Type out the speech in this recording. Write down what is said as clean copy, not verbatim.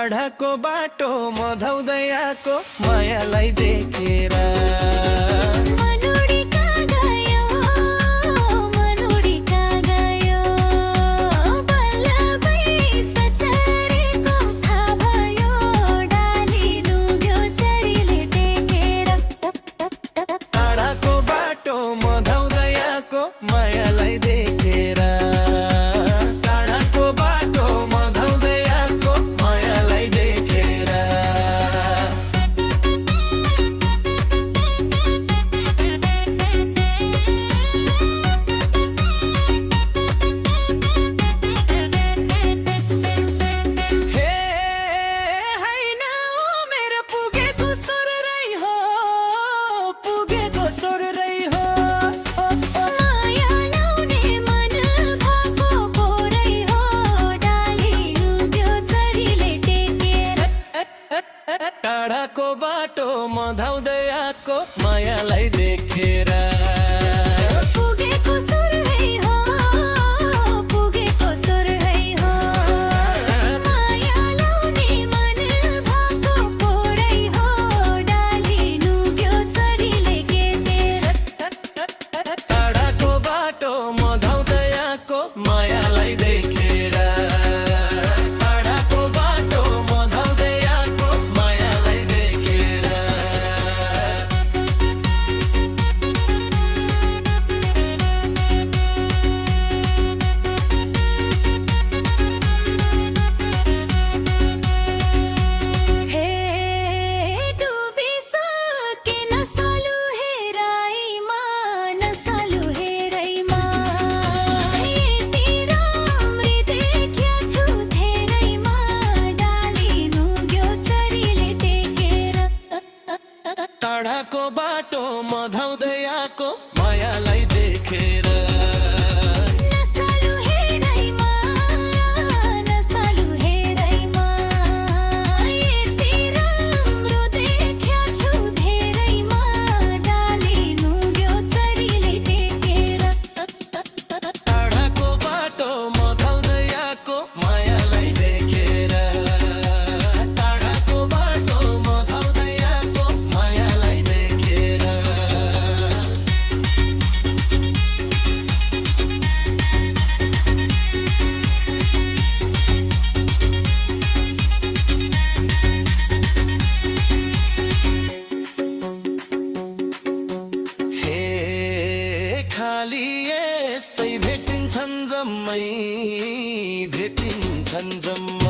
टाढाको बाटो मधाउँदै आएको मायालाई देखेर मायालाई देखेर टाढाको बाटो मधाउँदै आएको मायालाई देखेर हे हैन मेरो पुगेको स्वर रै हो पुगेको स्वर रै हो टाढाको बाटो मधाउँदै आएको मायालाई देखेर पुगेको स्वर है हो पुगेको स्वर है हो माया लाउने मन भएको पोरै हो डाली नुग्यो चरीले केटेर टाढाको बाटो मधाउँदै आएको मायालाई देखेर टाढाको बाटो मधाउँदै आएको मायालाई देखेर नसालु हेरैमा यति राम्रो देख्या छु धेरैमा डाली नुग्यो चरीले टेकेर टाढाको बाटो मधाउँदै आएको मायालाई देखेर टाढाको बाटो मधाउँदै आएको मायालाई देखेर हे खाली यस्तै भेटिन्छन् जम्मै भेटिन्छन् जम्मै